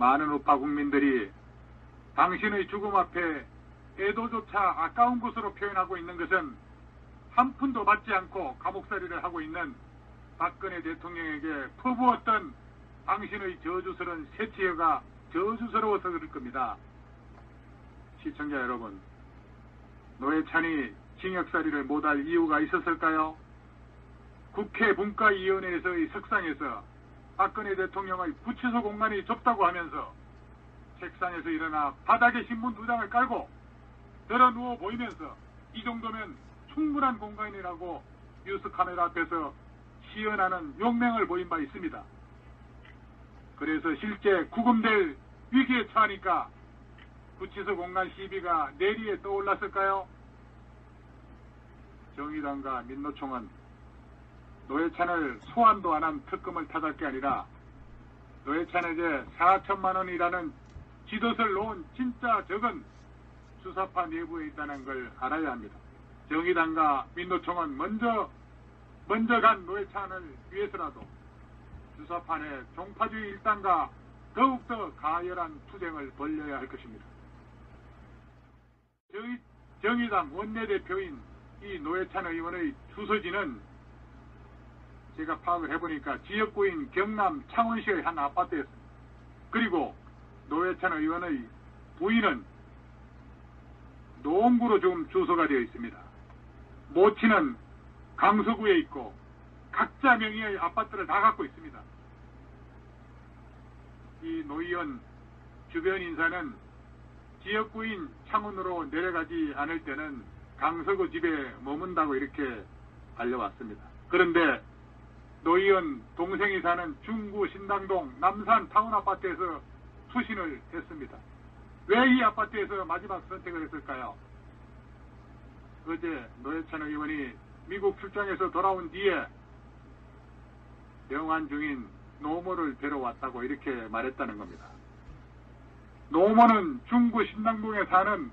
많은 우파 국민들이 당신의 죽음 앞에 애도조차 아까운 것으로 표현하고 있는 것은 한 푼도 받지 않고 감옥살이를 하고 있는 박근혜 대통령에게 퍼부었던 당신의 저주스러운 세치어가 저주스러워서 그럴 겁니다. 시청자 여러분, 노회찬이 징역살이를 못할 이유가 있었을까요? 국회 분과위원회에서의 석상에서 박근혜 대통령의 구치소 공간이 좁다고 하면서 책상에서 일어나 바닥에 신문 2장을 깔고 들어 누워 보이면서 이 정도면 충분한 공간이라고 뉴스 카메라 앞에서 시연하는 용맹을 보인 바 있습니다. 그래서 실제 구금될 위기에 처하니까 구치소 공간 시비가 내리에 떠올랐을까요? 정의당과 민노총은 노회찬을 소환도 안 한 특검을 탓할 게 아니라 노회찬에게 4천만 원이라는 쥐덫을 놓은 진짜 적은 수사파 내부에 있다는 걸 알아야 합니다. 정의당과 민노총은 먼저 간 노회찬을 위해서라도 수사파 내 종파주의 일당과 더욱더 가열한 투쟁을 벌여야 할 것입니다. 정의당 원내대표인 이 노회찬 의원의 주소지는 제가 파악을 해보니까 지역구인 경남 창원시의 한 아파트였습니다. 그리고 노회찬 의원의 부인은 노원구로 지금 주소가 되어 있습니다. 모친은 강서구에 있고 각자 명의의 아파트를 다 갖고 있습니다. 이 노 의원 주변 인사는 지역구인 창원으로 내려가지 않을 때는 강서구 집에 머문다고 이렇게 알려왔습니다. 그런데 노 의원 동생이 사는 중구 신당동 남산 타운 아파트에서 수신을 했습니다. 왜 이 아파트에서 마지막 선택을 했을까요? 어제 노회찬 의원이 미국 출장에서 돌아온 뒤에 영환 중인 노모를 데려왔다고 이렇게 말했다는 겁니다. 노모는 중구 신당동에 사는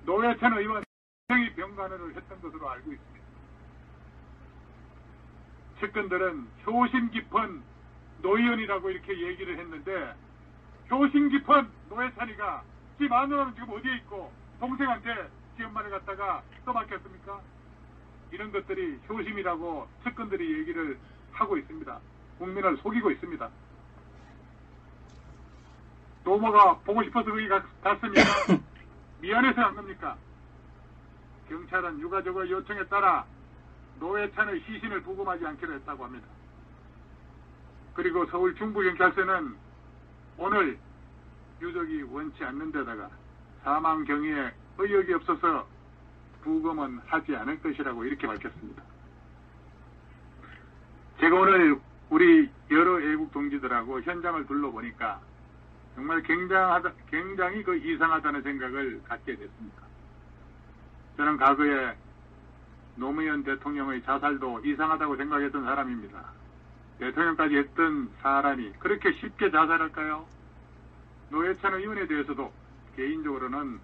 노회찬 의원 동생이 병간호를 했던 것으로 알고 있습니다. 측근들은 효심 깊은 노 의원이라고 이렇게 얘기를 했는데 효심 깊은 노회찬이가 지 마누라는 지금 어디에 있고 동생한테 지 엄마를 갖다가 떠맡겼습니까? 이런 것들이 효심이라고 측근들이 얘기를 하고 있습니다. 국민을 속이고 있습니다. 노모가 보고 싶어서 거기 갔습니까? 미안해서 간 겁니까? 경찰은 유가족의 요청에 따라 노회찬의 시신을 부검하지 않기로 했다고 합니다. 그리고 서울 중부경찰서는 오늘 유족이 원치 않는 데다가 사망 경위에 의혹이 없어서 부검은 하지 않을 것이라고 이렇게 밝혔습니다. 제가 오늘 우리 여러 애국 동지들하고 현장을 둘러보니까 정말 굉장히 이상하다는 생각을 갖게 됐습니다. 저는 과거에 노무현 대통령의 자살도 이상하다고 생각했던 사람입니다. 대통령까지 했던 사람이 그렇게 쉽게 자살할까요? 노회찬 의원에 대해서도 개인적으로는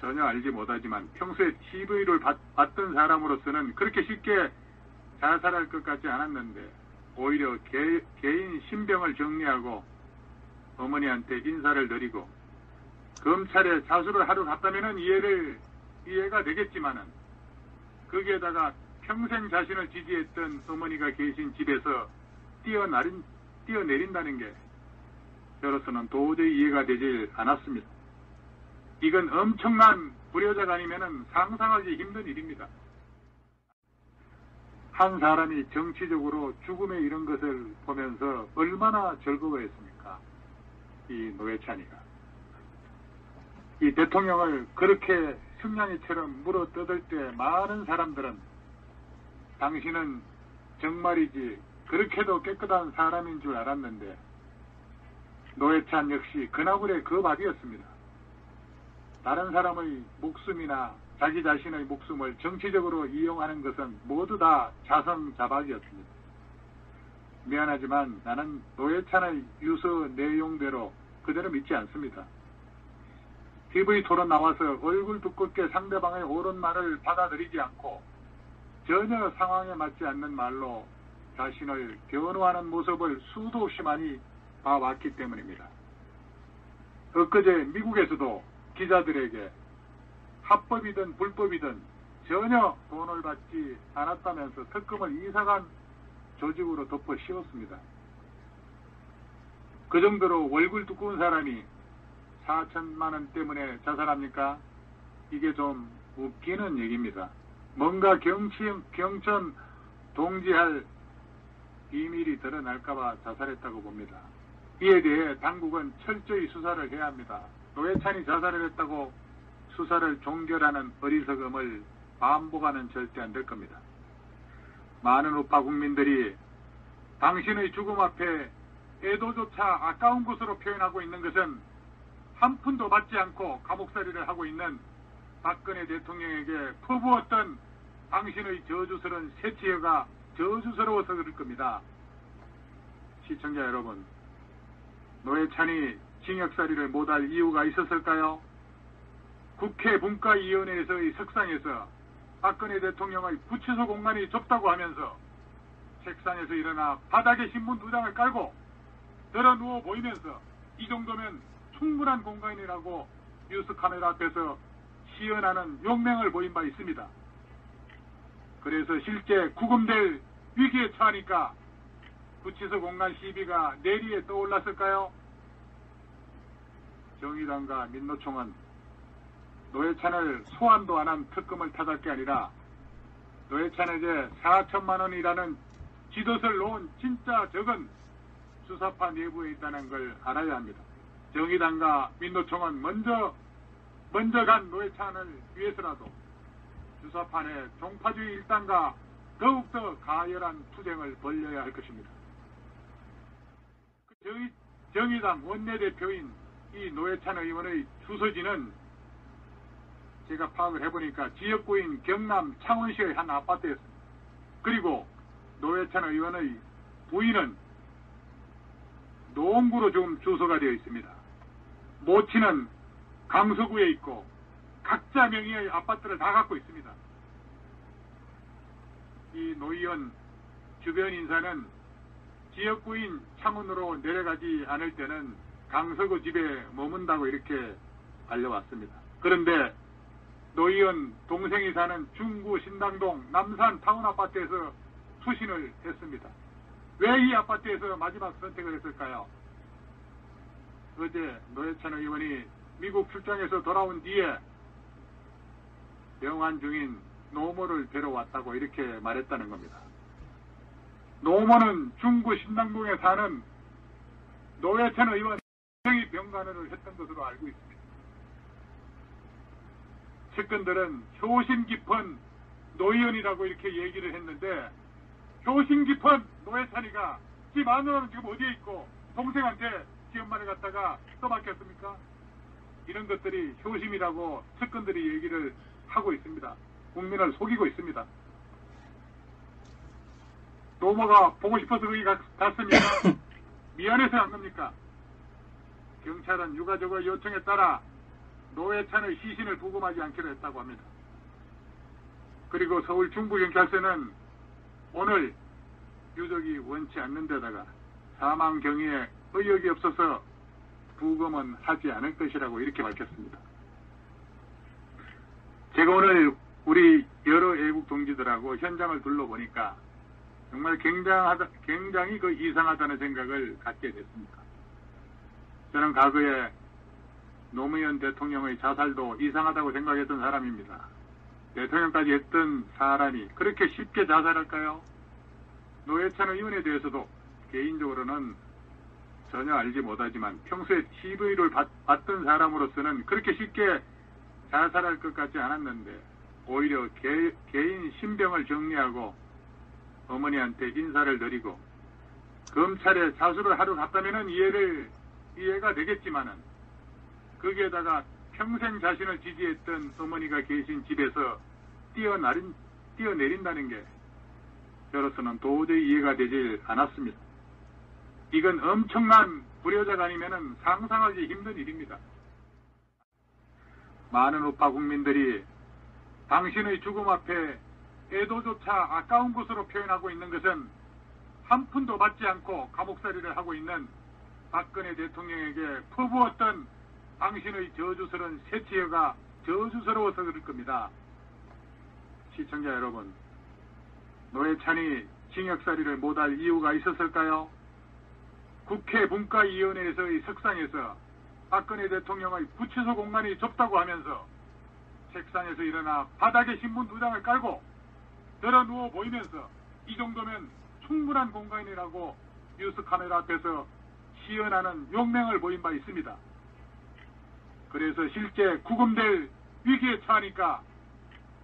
전혀 알지 못하지만 평소에 TV를 봤던 사람으로서는 그렇게 쉽게 자살할 것 같지 않았는데 오히려 개인 신병을 정리하고 어머니한테 인사를 드리고 검찰에 자수를 하러 갔다면 이해가 되겠지만은 거기에다가 평생 자신을 지지했던 어머니가 계신 집에서 뛰어내린다는 게 저로서는 도저히 이해가 되지 않았습니다. 이건 엄청난 불효자가 아니면 상상하기 힘든 일입니다. 한 사람이 정치적으로 죽음에 이른 것을 보면서 얼마나 즐거워했습니까? 이 노회찬이가. 이 대통령을 그렇게 승냥이처럼 물어뜯을 때 많은 사람들은 당신은 정말이지 그렇게도 깨끗한 사람인 줄 알았는데 노회찬 역시 그나물의 그 밥이었습니다. 다른 사람의 목숨이나 자기 자신의 목숨을 정치적으로 이용하는 것은 모두 다 자성자박이었습니다. 미안하지만 나는 노회찬의 유서 내용대로 그대로 믿지 않습니다. TV 토론 나와서 얼굴 두껍게 상대방의 옳은 말을 받아들이지 않고 전혀 상황에 맞지 않는 말로 자신을 변호하는 모습을 수도 없이 많이 봐왔기 때문입니다. 엊그제 미국에서도 기자들에게 합법이든 불법이든 전혀 돈을 받지 않았다면서 특검을 이상한 조직으로 덮어 씌웠습니다. 그 정도로 월급 두꺼운 사람이 4천만 원 때문에 자살합니까? 이게 좀 웃기는 얘기입니다. 뭔가 경천 동지할 비밀이 드러날까봐 자살했다고 봅니다. 이에 대해 당국은 철저히 수사를 해야 합니다. 노회찬이 자살을 했다고 수사를 종결하는 어리석음을 반복하는 절대 안 될 겁니다. 많은 우파 국민들이 당신의 죽음 앞에 애도조차 아까운 것으로 표현하고 있는 것은 한 푼도 받지 않고 감옥살이를 하고 있는 박근혜 대통령에게 퍼부었던 당신의 저주스러운 새치여가 저주스러워서 그럴 겁니다. 시청자 여러분, 노회찬이 징역살이를 못할 이유가 있었을까요? 국회 분과위원회에서의 석상에서 박근혜 대통령의 구치소 공간이 좁다고 하면서 책상에서 일어나 바닥에 신문 2장을 깔고 들어 누워 보이면서 이 정도면 충분한 공간이라고 뉴스 카메라 앞에서 시연하는 용맹을 보인 바 있습니다. 그래서 실제 구금될 위기에 처하니까 구치소 공간 시비가 내리에 떠올랐을까요? 정의당과 민노총은 노회찬을 소환도 안 한 특검을 탓할 게 아니라 노회찬에게 4천만 원이라는 쥐덫을 놓은 진짜 적은 수사파 내부에 있다는 걸 알아야 합니다. 정의당과 민노총은 먼저 간 노회찬을 위해서라도 수사파 내 종파주의 일당과 더욱더 가열한 투쟁을 벌여야 할 것입니다. 정의당 원내대표인 이 노회찬 의원의 주소지는 제가 파악을 해보니까 지역구인 경남 창원시의 한 아파트였습니다. 그리고 노회찬 의원의 부인은 노원구로 지금 주소가 되어 있습니다. 모친은 강서구에 있고 각자 명의의 아파트를 다 갖고 있습니다. 이 노 의원 주변 인사는 지역구인 창원으로 내려가지 않을 때는 강서구 집에 머문다고 이렇게 알려왔습니다. 그런데 노 의원 동생이 사는 중구 신당동 남산 타운 아파트에서 수신을 했습니다. 왜 이 아파트에서 마지막 선택을 했을까요? 어제 노회찬 의원이 미국 출장에서 돌아온 뒤에 병환 중인 노모를 데려왔다고 이렇게 말했다는 겁니다. 노모는 중구 신당동에 사는 노회찬 의원 동생이 병간호를 했던 것으로 알고 있습니다. 측근들은 효심 깊은 노 의원이라고 이렇게 얘기를 했는데 효심 깊은 노회찬이가 지 마누라는 지금 어디에 있고 동생한테 지 엄마를 갖다가 떠맡겼습니까? 이런 것들이 효심이라고 측근들이 얘기를 하고 있습니다. 국민을 속이고 있습니다. 노모가 보고 싶어서 거기 갔습니까? 미안해서 간 겁니까? 경찰은 유가족의 요청에 따라 노회찬의 시신을 부검하지 않기로 했다고 합니다. 그리고 서울 중부경찰서는 오늘 유족이 원치 않는 데다가 사망 경위에 의혹이 없어서 부검은 하지 않을 것이라고 이렇게 밝혔습니다. 제가 오늘 우리 여러 애국 동지들하고 현장을 둘러보니까 정말 굉장히 이상하다는 생각을 갖게 됐습니다. 저는 과거에 노무현 대통령의 자살도 이상하다고 생각했던 사람입니다. 대통령까지 했던 사람이 그렇게 쉽게 자살할까요? 노회찬 의원에 대해서도 개인적으로는 전혀 알지 못하지만 평소에 TV를 봤던 사람으로서는 그렇게 쉽게 자살할 것 같지 않았는데 오히려 개인 신병을 정리하고 어머니한테 인사를 드리고 검찰에 자수를 하러 갔다면 이해가 되겠지만은 거기에다가 평생 자신을 지지했던 어머니가 계신 집에서 뛰어내린다는 게 저로서는 도저히 이해가 되지 않았습니다. 이건 엄청난 불효자가 아니면 상상하기 힘든 일입니다. 많은 우파 국민들이 당신의 죽음 앞에 애도조차 아까운 것으로 표현하고 있는 것은 한 푼도 받지 않고 감옥살이를 하고 있는 박근혜 대통령에게 퍼부었던 당신의 저주스러운 세치여가 저주스러워서 그럴 겁니다. 시청자 여러분, 노회찬이 징역살이를 못할 이유가 있었을까요? 국회 분과위원회에서의 석상에서 박근혜 대통령의 구치소 공간이 좁다고 하면서 책상에서 일어나 바닥에 신문 2장을 깔고 들어 누워 보이면서 이 정도면 충분한 공간이라고 뉴스 카메라 앞에서 시연하는 용맹을 보인 바 있습니다. 그래서 실제 구금될 위기에 처하니까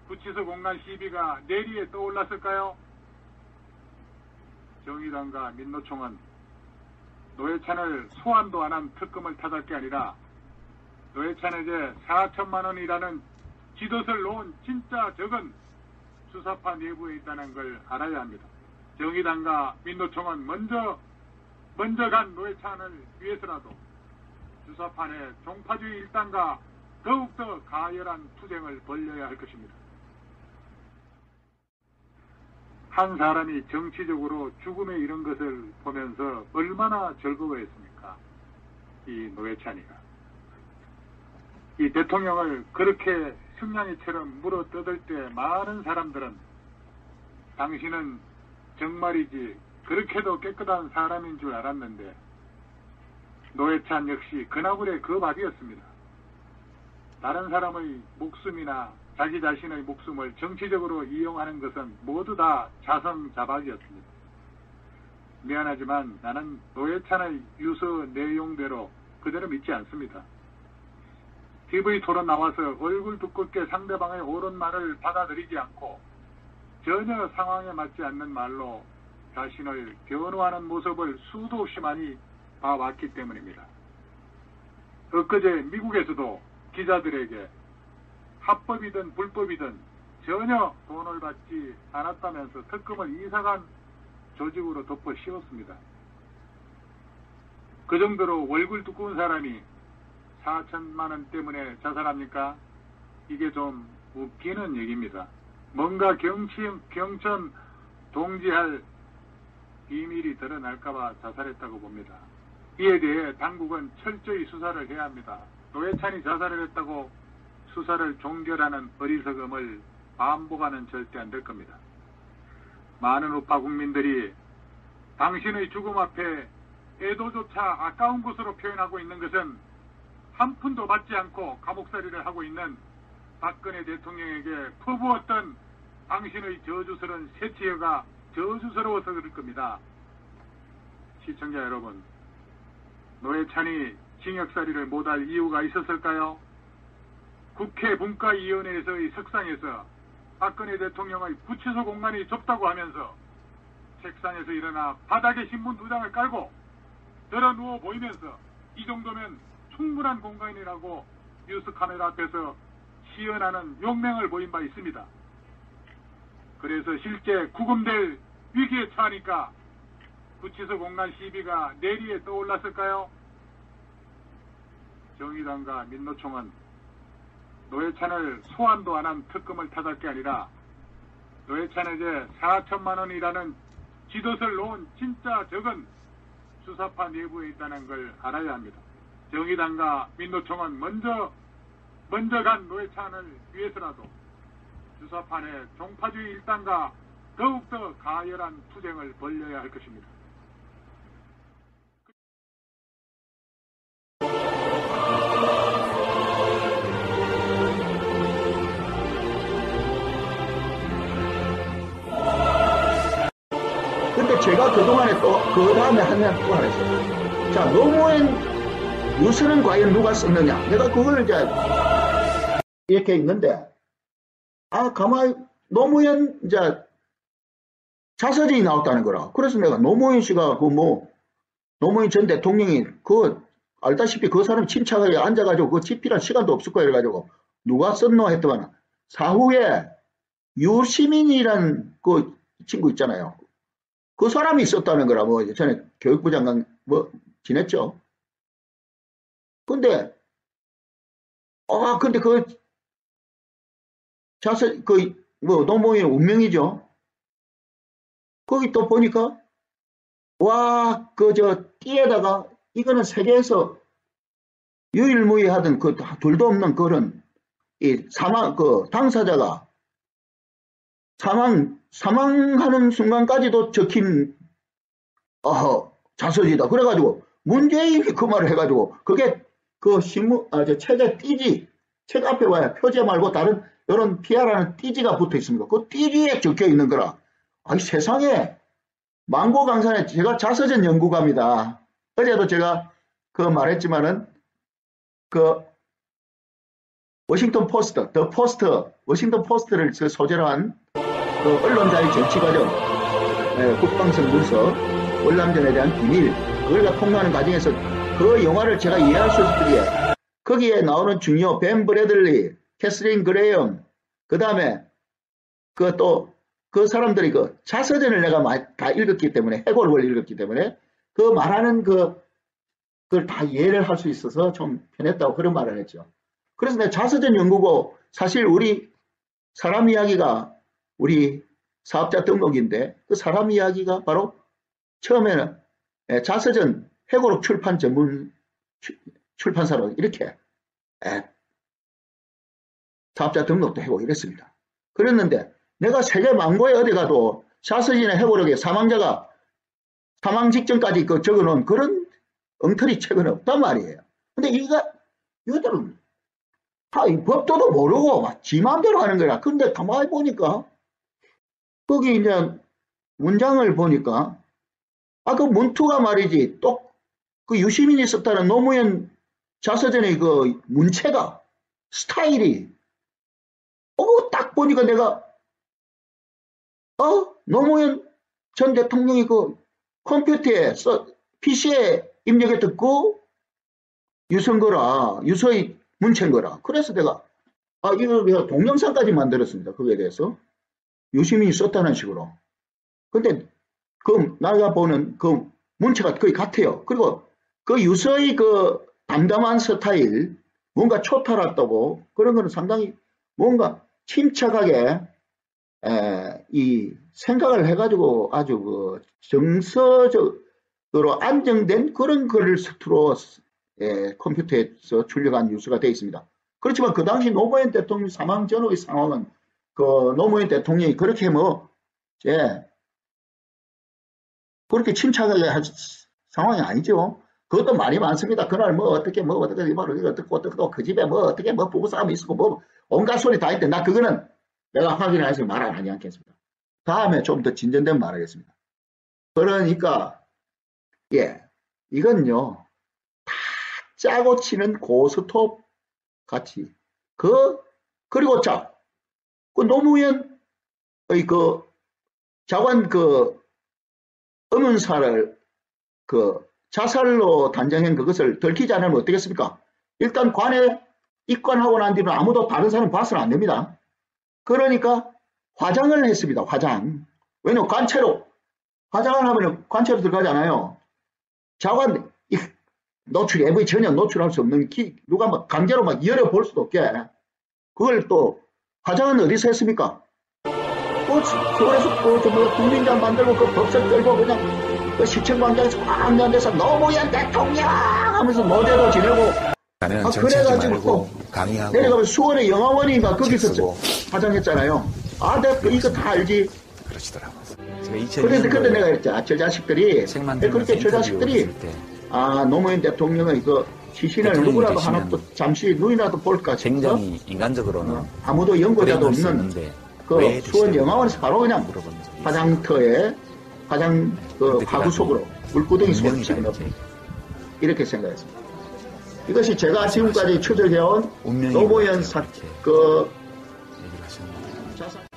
구치소 공간 시비가 내리에 떠올랐을까요? 정의당과 민노총은 노회찬을 소환도 안 한 특검을 탓할 게 아니라 노회찬에게 4천만 원이라는 지도서를 놓은 진짜 적은 수사파 내부에 있다는 걸 알아야 합니다. 정의당과 민노총은 먼저 간 노회찬을 위해서라도 수사파 내 종파주의 일당과 더욱더 가열한 투쟁을 벌여야 할 것입니다. 한 사람이 정치적으로 죽음에 이른 것을 보면서 얼마나 즐거워했습니까? 이 노회찬이가. 이 대통령을 그렇게 승냥이처럼 물어뜯을 때 많은 사람들은 당신은 정말이지 그렇게도 깨끗한 사람인 줄 알았는데 노회찬 역시 그나물의 그 밥이었습니다. 다른 사람의 목숨이나 자기 자신의 목숨을 정치적으로 이용하는 것은 모두 다 자성자박이었습니다. 미안하지만 나는 노회찬의 유서 내용대로 그대로 믿지 않습니다. TV 토론 나와서 얼굴 두껍게 상대방의 옳은 말을 받아들이지 않고 전혀 상황에 맞지 않는 말로 자신을 변호하는 모습을 수도 없이 많이 봐왔기 때문입니다. 엊그제 미국에서도 기자들에게 합법이든 불법이든 전혀 돈을 받지 않았다면서 특검을 이사간 조직으로 덮어 씌웠습니다. 그 정도로 월급 두꺼운 사람이 4천만 원 때문에 자살합니까? 이게 좀 웃기는 얘기입니다. 뭔가 경천 동지할 비밀이 드러날까봐 자살했다고 봅니다. 이에 대해 당국은 철저히 수사를 해야 합니다. 노회찬이 자살을 했다고 수사를 종결하는 어리석음을 반복하는 절대 안 될 겁니다. 많은 우파 국민들이 당신의 죽음 앞에 애도조차 아까운 것으로 표현하고 있는 것은 한 푼도 받지 않고 감옥살이를 하고 있는 박근혜 대통령에게 퍼부었던 당신의 저주스러운 세치여가 저주스러워서 그럴 겁니다. 시청자 여러분, 노회찬이 징역살이를 못할 이유가 있었을까요? 국회 분과위원회에서의 석상에서 박근혜 대통령의 구치소 공간이 좁다고 하면서 책상에서 일어나 바닥에 신문 2장을 깔고 들어 누워 보이면서 이 정도면 충분한 공간이라고 뉴스 카메라 앞에서 시연하는 용맹을 보인 바 있습니다. 그래서 실제 구금될 위기에 처하니까 구치소 공간 시비가 내리에 떠올랐을까요? 정의당과 민노총은 노회찬을 소환도 안 한 특검을 탓할 게 아니라 노회찬에게 4천만 원이라는 지도서를 놓은 진짜 적은 수사파 내부에 있다는 걸 알아야 합니다. 정의당과 민노총은 먼저 간 노회찬을 위해서라도 수사파 내 종파주의 일당과 더욱더 가열한 투쟁을 벌여야 할 것입니다. 근데 제가 그동안에 또 그 다음에 한 명 또 하나 있어요. 자, 노무현 유서는 과연 누가 썼느냐? 내가 그걸 이제 이렇게 있는데, 가만히 노무현 이제 자서전이 나왔다는 거라. 그래서 내가 노무현 씨가 노무현 전 대통령이 알다시피 그 사람 침착하게 앉아가지고 그 집필할 시간도 없을 거야. 그래가지고 누가 썼노 했더만 사후에 유시민이라는 그 친구 있잖아요. 그 사람이 썼다는 거라. 전에 교육부 장관 지냈죠. 근데 노무현 운명이죠. 거기 또 보니까 띠에다가 이거는 세계에서 유일무이하던 그 둘도 없는 그런 이 당사자가 사망하는 순간까지도 적힌 자서지다. 그래가지고 문재인이 그 말을 해가지고 그게 그 책에 띠지, 책 앞에 와야 표제 말고 다른 이런 PR하는 띠지가 붙어 있습니다. 그 띠지에 적혀 있는 거라. 아니 세상에 망고강산에 제가 자서전 연구가입니다. 어제도 제가 그 말했지만은 그 워싱턴 포스트, 워싱턴 포스트를 소재로 한 그 언론자의 정치과정, 국방성 문서, 월남전에 대한 비밀, 그걸 통과하는 과정에서 그 영화를 제가 이해할 수 있을 때에 거기에 나오는 중요 벤 브래들리, 캐스린 그레이엄, 그 다음에 그 사람들이 그 자서전을 내가 다 읽었기 때문에, 해골을 읽었기 때문에 그 말하는 그걸 다 이해를 할 수 있어서 좀 편했다고 그런 말을 했죠. 그래서 내가 자서전 연구고 사실 우리 사람 이야기가 우리 사업자 등록인데 그 사람 이야기가 바로 처음에는 자서전 해고록 출판 전문 출판사로 이렇게 사업자 등록도 하고 이랬습니다. 그랬는데 내가 세계 망고에 어디 가도 자서전의 해고록에 사망자가 사망 직전까지 그 적어놓은 그런 엉터리 책은 없단 말이에요. 근데 이것들은 다 이 법도도 모르고 막 지 마음대로 하는 거야. 근데 가만히 보니까 거기 이제 문장을 보니까 그 문투가 말이지 또 그 유시민이 썼다는 노무현 자서전의 그 문체가 스타일이 딱 보니까 내가 노무현 전 대통령이 그 컴퓨터에 PC에 입력해 고 유서의 문체인 거라. 그래서 내가 이거 동영상까지 만들었습니다. 그거에 대해서 유시민이 썼다는 식으로. 근데 내가 보는 그 문체가 거의 같아요. 그리고 그 유서의 그 담담한 스타일, 뭔가 초탈했다고 그런 거는 상당히 뭔가 침착하게 이 생각을 해가지고 아주 그 정서적으로 안정된 그런 글을 스스로 컴퓨터에서 출력한 뉴스가 되어 있습니다. 그렇지만 그 당시 노무현 대통령 사망 전후의 상황은 그 노무현 대통령이 그렇게 그렇게 침착하게 할 상황이 아니죠. 그것도 말이 많습니다. 그날 어떻게 그 집에 어떻게 부부싸움이 있었고 온갖 소리 다 했대. 나 그거는 내가 확인해서 말 안 하지 않겠습니다. 다음에 좀 더 진전된 말 하겠습니다. 그러니까 이건요 다 짜고 치는 고스톱 같이 그리고 그 노무현의 그 자관 의문사를 자살로 단정한 그것을 들키지 않으면 어떻겠습니까? 일단 관에 입관하고 난 뒤는 아무도 다른 사람 봐서는 안 됩니다. 그러니까 화장을 했습니다. 화장. 왜냐면 화장을 하면 관체로 들어가잖아요. 자관 노출이 전혀 노출할 수 없는 누가 강제로 열어볼 수도 없게. 그걸 또 화장은 어디서 했습니까? 서울에서 국민장 만들고 그 법석 끌고 그냥 그 시청광장에서 꽉 앉아서 노무현 대통령 하면서 모델로 지내고 그래가지고 내려가면 수원의 영화원인가 거기서 화장했잖아요. 내가 이거 다 알지. 그러시더라고요. 그런데 내가 그랬죠. 저 자식들이 그렇게 저 자식들이 노무현 대통령의 그 시신을 누구라도 하나 또 잠시 눈이라도 볼까 싶어서 굉장히 인간적으로는 아무도 연고자도 없는 그 수원 영화원에서 바로 그냥 화장터에 화구 속으로 물구덩이 속으로 집어넣고 이렇게 생각했습니다. 이것이 제가 지금까지 추적해온 노무현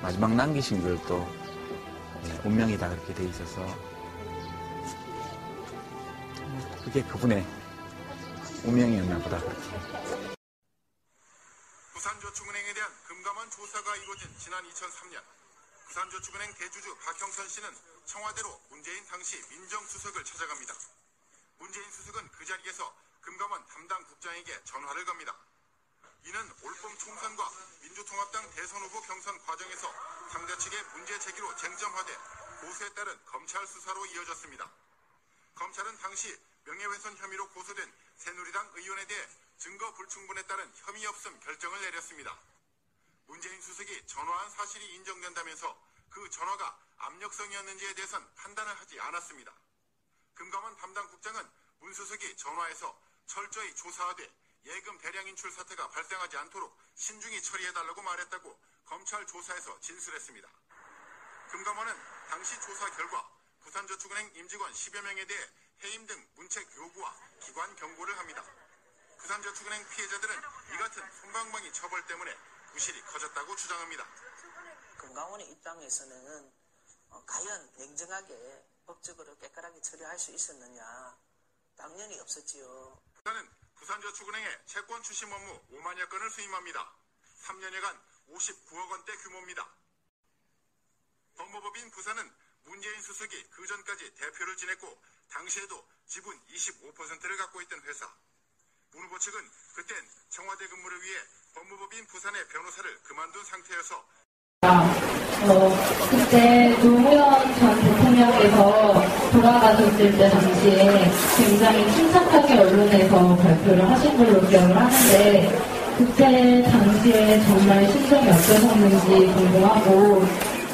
마지막 남기신 글도 운명이 다 그렇게 돼 있어서 그게 그분의 운명이었나 보다. 그렇게. 부산저축은행에 대한 금감원 조사가 이루어진 지난 2003년 부산저축은행 대주주 박형선 씨는 청와대로 문재인 당시 민정수석을 찾아갑니다. 문재인 수석은 그 자리에서 금감원 담당 국장에게 전화를 겁니다. 이는 올봄 총선과 민주통합당 대선 후보 경선 과정에서 당대 측의 문제 제기로 쟁점화돼 고수에 따른 검찰 수사로 이어졌습니다. 검찰은 당시 명예훼손 혐의로 고소된 새누리당 의원에 대해 증거 불충분에 따른 혐의 없음 결정을 내렸습니다. 문재인 수석이 전화한 사실이 인정된다면서 그 전화가 압력성이었는지에 대해선 판단을 하지 않았습니다. 금감원 담당 국장은 문 수석이 전화해서 철저히 조사하되 예금 대량 인출 사태가 발생하지 않도록 신중히 처리해달라고 말했다고 검찰 조사에서 진술했습니다. 금감원은 당시 조사 결과 부산저축은행 임직원 10여 명에 대해 해임 등 문책 요구와 기관 경고를 합니다. 부산저축은행 피해자들은 이 같은 솜방망이 처벌 때문에 부실이 커졌다고 주장합니다. 금감원의 입장에서는 과연 냉정하게 법적으로 깨끗하게 처리할 수 있었느냐, 당연히 없었지요. 부산은 부산저축은행에 채권 추심 업무 5만여 건을 수임합니다. 3년여간 59억 원대 규모입니다. 법무법인 부산은 문재인 수석이 그 전까지 대표를 지냈고 당시에도 지분 25%를 갖고 있던 회사. 문 후보 측은 그땐 청와대 근무를 위해 법무법인 부산의 변호사를 그만둔 상태여서 그때 노무현 전 대통령께서 돌아가셨을 때 당시에 굉장히 침착하게 언론에서 발표를 하신 걸로 기억을 하는데 그때 당시에 정말 심정이 어떠셨는지 궁금하고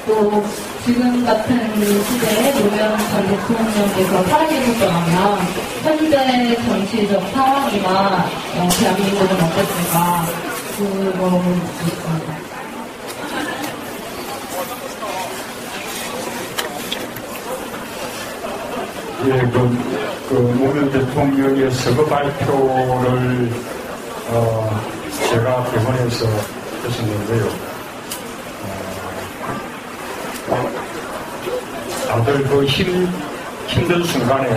또 지금 같은 시대에 노무현 전 대통령께서 살아계셨더라면 현재 정치적 상황이나 대한민국은 어땠을까 그거 묻고 싶습니다. 예, 노무현 대통령의 서거 발표를 제가 병원에서 했었는데요. 다들 힘든 순간에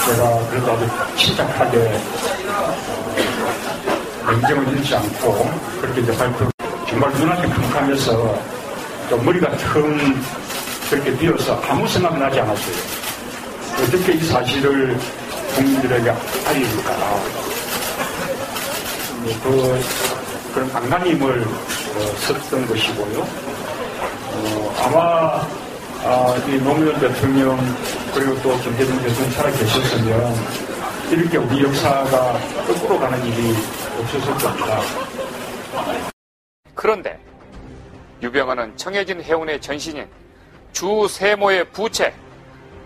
제가 그래도 아주 침착하게 냉정을 잃지 않고 그렇게 이제 발표 정말 눈앞이 캄캄해서 또 머리가 텅 그렇게 비어서 아무 생각 나지 않았어요. 어떻게 이 사실을 국민들에게 알릴까. 그런 안간힘을 썼던 것이고요. 아마 이 노무현 대통령 그리고 또 김대중 대통령 살아계셨으면 이렇게 우리 역사가 거꾸로 가는 일이 없었을 겁니다. 그런데 유병헌은 청해진 해운의 전신인 주 세모의 부채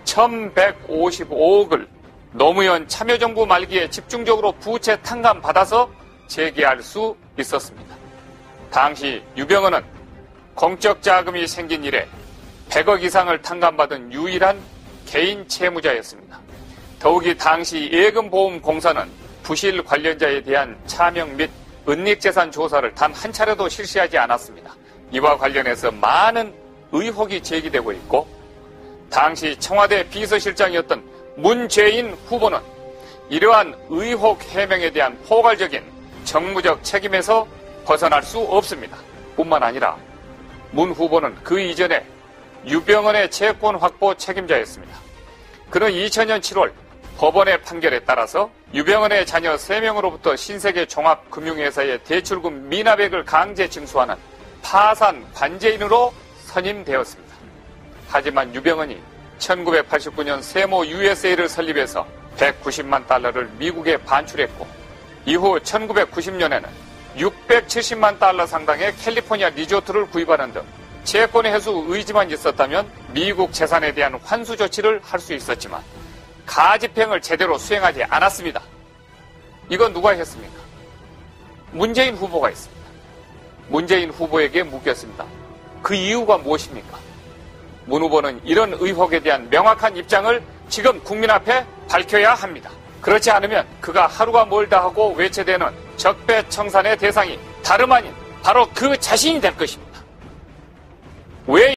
1155억을 노무현 참여정부 말기에 집중적으로 부채 탕감받아서 재개할 수 있었습니다. 당시 유병헌은 공적 자금이 생긴 이래 100억 이상을 탕감받은 유일한 개인 채무자였습니다. 더욱이 당시 예금보험공사는 부실 관련자에 대한 차명 및 은닉재산 조사를 단 한 차례도 실시하지 않았습니다. 이와 관련해서 많은 의혹이 제기되고 있고 당시 청와대 비서실장이었던 문재인 후보는 이러한 의혹 해명에 대한 포괄적인 정무적 책임에서 벗어날 수 없습니다. 뿐만 아니라 문 후보는 그 이전에 유병헌의 채권 확보 책임자였습니다. 그는 2000년 7월 법원의 판결에 따라서 유병헌의 자녀 3명으로부터 신세계 종합금융회사의 대출금 미납액을 강제 징수하는 파산 관제인으로 선임되었습니다. 하지만 유병헌이 1989년 세모 USA를 설립해서 190만 달러를 미국에 반출했고 이후 1990년에는 670만 달러 상당의 캘리포니아 리조트를 구입하는 등 채권 회수 의지만 있었다면 미국 재산에 대한 환수 조치를 할 수 있었지만 가집행을 제대로 수행하지 않았습니다. 이건 누가 했습니까? 문재인 후보가 했습니다. 문재인 후보에게 묻겠습니다. 그 이유가 무엇입니까? 문 후보는 이런 의혹에 대한 명확한 입장을 지금 국민 앞에 밝혀야 합니다. 그렇지 않으면 그가 하루가 멀다 하고 외쳐대는 적폐청산의 대상이 다름 아닌 바로 그 자신이 될 것입니다. 왜